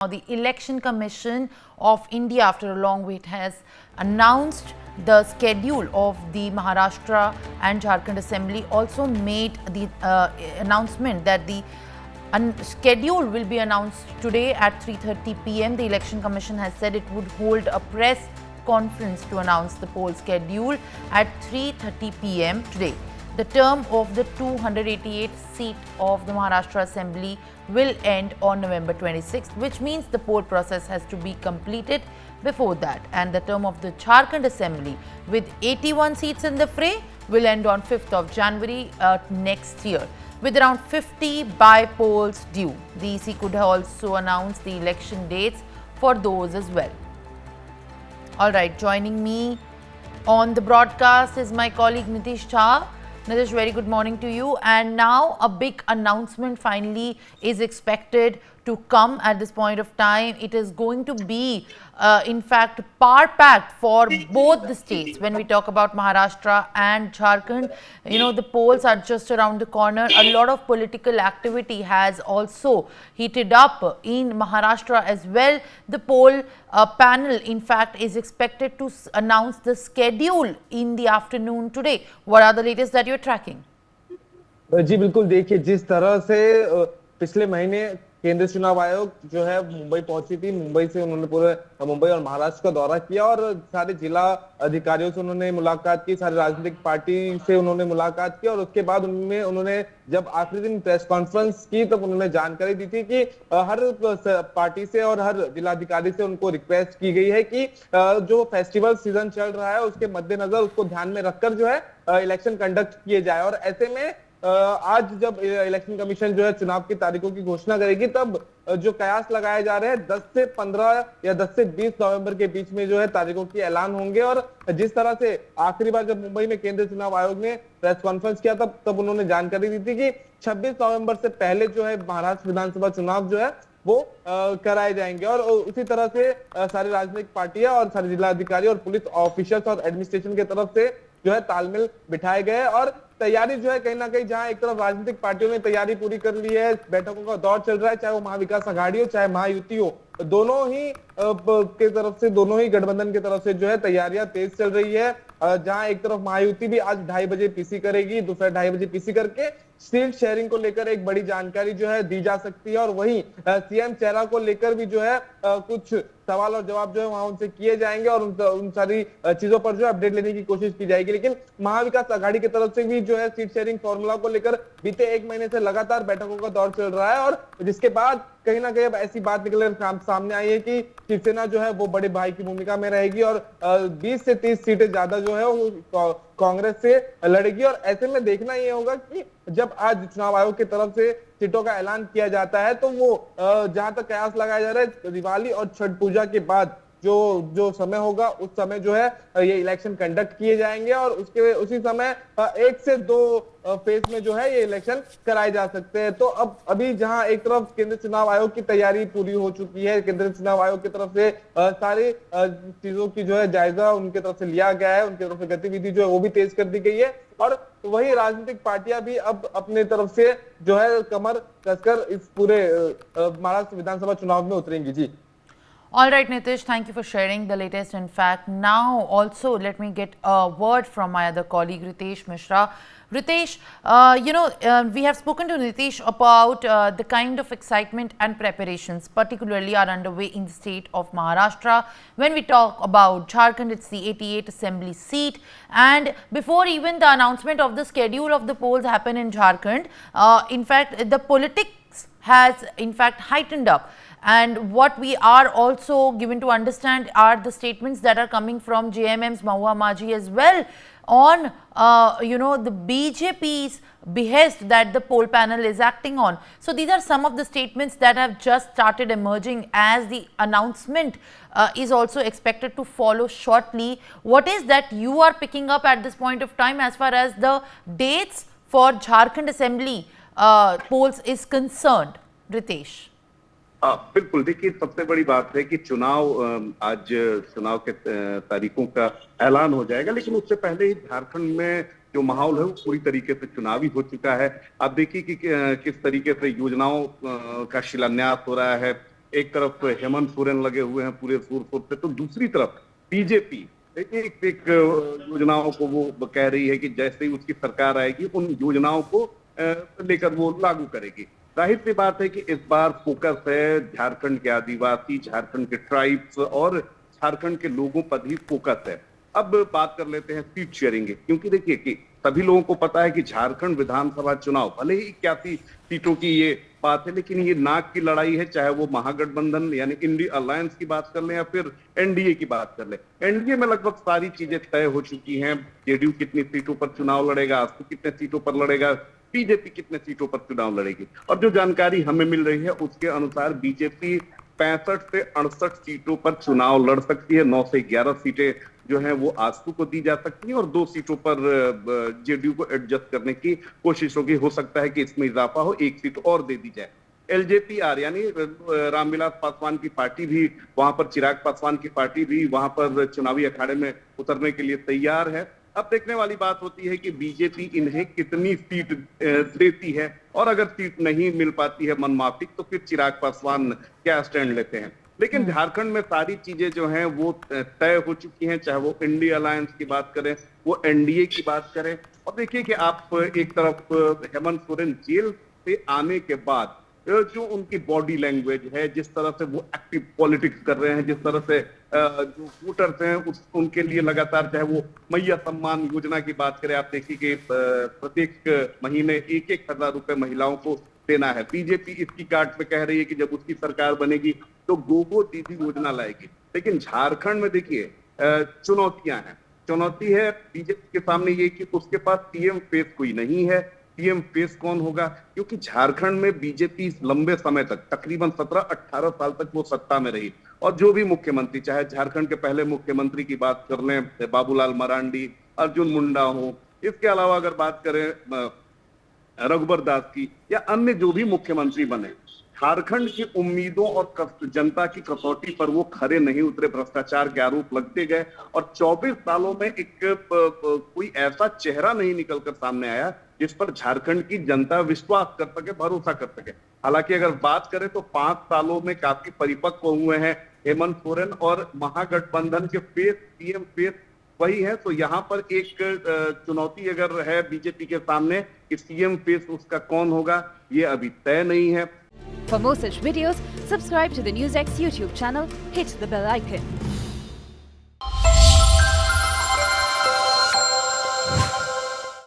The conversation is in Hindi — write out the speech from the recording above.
Now, the Election Commission of India, after a long wait, has announced the schedule of the Maharashtra and Jharkhand Assembly. Also made the announcement that the schedule will be announced today at 3:30 p.m. The Election Commission has said it would hold a press conference to announce the poll schedule at 3:30 p.m. today. The term of the 288th seat of the Maharashtra Assembly will end on November 26th, which means the poll process has to be completed before that. And the term of the Jharkhand Assembly, with 81 seats in the fray, will end on 5th of January next year, with around 50 by-polls due. The EC could also announce the election dates for those as well. All right, joining me on the broadcast is my colleague Nitish Jha. Nitish, very good morning to you. And now a big announcement finally is expected to come at this point of time. It is going to be, in fact, power-packed for both the states. When we talk about Maharashtra and Jharkhand, you know, the polls are just around the corner. A lot of political activity has also heated up in Maharashtra as well. The poll panel, in fact, is expected to announce the schedule in the afternoon today. What are the latest that you're tracking? जी बिल्कुल, देखिए जिस तरह से पिछले महीने केंद्रीय चुनाव आयोग जो है मुंबई पहुंची थी, मुंबई से उन्होंने पूरे मुंबई और महाराष्ट्र का दौरा किया और सारे जिला अधिकारियों से उन्होंने मुलाकात की, सारी राजनीतिक पार्टी से उन्होंने मुलाकात की और उसके बाद उनमें उन्होंने जब आखिरी दिन प्रेस कॉन्फ्रेंस की तब उन्होंने जानकारी दी थी कि हर पार्टी से और हर जिलाधिकारी से उनको रिक्वेस्ट की गई है कि जो फेस्टिवल सीजन चल रहा है उसके मद्देनजर उसको ध्यान में रखकर जो है इलेक्शन कंडक्ट किए जाए। और ऐसे में आज जब इलेक्शन कमीशन जो है चुनाव की तारीखों की घोषणा करेगी तब जो कयास लगाए जा रहे हैं 10 से 15 या 10 से 20 नवंबर के बीच में जो है तारीखों की ऐलान होंगे। और जिस तरह से आखिरी बार जब मुंबई में केंद्रीय चुनाव आयोग ने प्रेस कॉन्फ्रेंस किया तब उन्होंने जानकारी दी थी कि 26 नवंबर से पहले जो है महाराष्ट्र विधानसभा चुनाव जो है वो कराए जाएंगे। और उसी तरह से सारी राजनीतिक पार्टियां और सारे जिलाधिकारी और पुलिस ऑफिसर्स और एडमिनिस्ट्रेशन की तरफ से जो है तालमेल बिठाए गए और तैयारी जो है कहीं ना कहीं जहां एक तरफ राजनीतिक पार्टियों ने तैयारी पूरी कर ली है, बैठकों का दौर चल रहा है, चाहे वो महाविकास आघाड़ी हो चाहे महायुति हो, दोनों ही के तरफ से, दोनों ही गठबंधन की तरफ से जो है तैयारियां तेज चल रही है। जहां एक तरफ महायुति भी आज 2:30 बजे पीसी करेगी, दोपहर 2:30 बजे पीसी करके सीट शेयरिंग को लेकर एक बड़ी जानकारी जो है दी जा सकती है। और वहीं सीएम चेहरा को लेकर भी जो है कुछ सवाल और जवाब जो है वहां उनसे किए जाएंगे और उन सारी चीजों पर जो है अपडेट लेने की कोशिश की जाएगी। लेकिन महाविकास आघाड़ी की तरफ से भी जो है सीट शेयरिंग फॉर्मूला को लेकर बीते 1 महीने से लगातार बैठकों का दौर चल रहा है और जिसके बाद कहीं ना कहीं अब ऐसी बात निकल सामने आई है कि शिवसेना जो है वो बड़े भाई की भूमिका में रहेगी और 20 से 30 सीटें ज्यादा जो है वो कांग्रेस से लड़ेगी। और ऐसे में देखना ये होगा कि जब आज चुनाव आयोग की तरफ से सीटों का ऐलान किया जाता है तो वो जहां तक कयास लगाया जा रहा है दिवाली और छठ पूजा के बाद जो समय होगा उस समय जो है ये इलेक्शन कंडक्ट किए जाएंगे और उसी समय 1 से 2 फेज में जो है ये इलेक्शन कराए जा सकते हैं। तो अब अभी जहां एक तरफ केंद्रीय चुनाव आयोग की तैयारी पूरी हो चुकी है, केंद्रीय चुनाव आयोग की तरफ से सारी चीजों की जो है जायजा उनकी तरफ से लिया गया है, उनकी तरफ से गतिविधि जो है वो भी तेज कर दी गई है और वही राजनीतिक पार्टियां भी अब अपने तरफ से जो है कमर कसकर इस पूरे महाराष्ट्र विधानसभा चुनाव में उतरेंगी। जी All right, Nitish, thank you for sharing the latest. In fact, now also let me get a word from my other colleague, Ritesh Mishra. Ritesh, we have spoken to Nitish about the kind of excitement and preparations particularly are underway in the state of Maharashtra. When we talk about Jharkhand, it's the 88th assembly seat. And before even the announcement of the schedule of the polls happen in Jharkhand, in fact, the politics has in fact heightened up. And what we are also given to understand are the statements that are coming from JMM's Mahua Maji as well on, the BJP's behest that the poll panel is acting on. So these are some of the statements that have just started emerging as the announcement is also expected to follow shortly. What is that you are picking up at this point of time as far as the dates for Jharkhand Assembly polls is concerned, Ritesh? बिल्कुल, देखिए सबसे बड़ी बात है कि आज चुनाव के तारीखों का ऐलान हो जाएगा, लेकिन उससे पहले ही झारखंड में जो माहौल है वो पूरी तरीके से चुनावी हो चुका है। आप देखिए कि किस तरीके से योजनाओं का शिलान्यास हो रहा है, एक तरफ हेमंत सोरेन लगे हुए हैं पूरे जोर शोर से, तो दूसरी तरफ बीजेपी एक योजनाओं को वो कह रही है कि जैसे ही उसकी सरकार आएगी उन योजनाओं को लेकर वो लागू करेगी। जाहिर सी बात है कि इस बार फोकस है झारखंड के आदिवासी, झारखंड के ट्राइब्स और झारखंड के लोगों पर ही फोकस है। अब बात कर लेते हैं सीट शेयरिंग की, क्योंकि देखिए कि सभी लोगों को पता है कि झारखंड विधानसभा चुनाव भले ही 81 सीटों की ये बात है, लेकिन ये नाक की लड़ाई है, चाहे वो महागठबंधन यानी इंडिया अलायंस की बात कर लें या फिर एनडीए की बात कर लें। एनडीए में लगभग सारी चीजें तय हो चुकी हैं। जेडीयू कितनी सीटों पर चुनाव लड़ेगा, आजसू कितने सीटों पर लड़ेगा, बीजेपी कितने सीटों पर चुनाव लड़ेगी। और जो जानकारी हमें मिल रही है उसके अनुसार बीजेपी 65 से 68 सीटों पर चुनाव लड़ सकती है। 9 से 11 सीटें जो है वो आजसू को दी जा सकती है और 2 सीटों पर जेडीयू को एडजस्ट करने की कोशिश होगी। हो सकता है कि इसमें इजाफा हो, 1 सीट और दे दी जाए। एलजेपीआर यानी रामविलास पासवान की पार्टी भी वहां पर, चिराग पासवान की पार्टी भी वहां पर चुनावी अखाड़े में उतरने के लिए तैयार है। अब देखने वाली बात होती है कि बीजेपी इन्हें कितनी सीट देती है, और अगर सीट नहीं मिल पाती है मनमाफिक तो फिर चिराग पासवान क्या स्टैंड लेते हैं। लेकिन झारखंड में सारी चीजें जो हैं वो तय हो चुकी हैं, चाहे वो इंडिया अलायंस की बात करें, वो एनडीए की बात करें। और देखिए कि आप एक तरफ हेमंत सोरेन जेल से आने के बाद जो उनकी बॉडी लैंग्वेज है, जिस तरह से वो एक्टिव पॉलिटिक्स कर रहे हैं, जिस तरह से जो वोटर्स हैं उनके लिए लगातार, चाहे वो मैया सम्मान योजना की बात करें, आप देखिए कि प्रत्येक महीने 1-1 हजार रुपए महिलाओं को देना है। बीजेपी इसकी काट पे कह रही है कि जब उसकी सरकार बनेगी तो गोगो दीदी योजना लाएगी। लेकिन झारखंड में देखिए चुनौतियां हैं। चुनौती है बीजेपी के सामने ये कि उसके पास पीएम फेस कोई नहीं है। पीएम फेस कौन होगा? क्योंकि झारखंड में बीजेपी लंबे समय तक, तकरीबन 17-18 साल तक वो सत्ता में रही, और जो भी मुख्यमंत्री, चाहे झारखंड के पहले मुख्यमंत्री की बात कर लें बाबूलाल मरांडी, अर्जुन मुंडा हो, इसके अलावा अगर बात करें रघुबर दास की, या अन्य जो भी मुख्यमंत्री बने, झारखंड की उम्मीदों और जनता की कसौटी पर वो खरे नहीं उतरे। भ्रष्टाचार के आरोप लगते गए और 24 सालों में एक कोई ऐसा चेहरा नहीं निकलकर सामने आया जिस पर झारखंड की जनता विश्वास कर सके, भरोसा कर सके। हालांकि अगर बात करें तो 5 सालों में काफी परिपक्व हुए हैं हेमंत सोरेन, और महागठबंधन के फेस, पीएम फेस वही है। तो यहाँ पर एक चुनौती अगर है बीजेपी के सामने कि सीएम फेस उसका कौन होगा, ये अभी तय नहीं है। For more such videos, subscribe to the NewsX YouTube channel, hit the bell icon.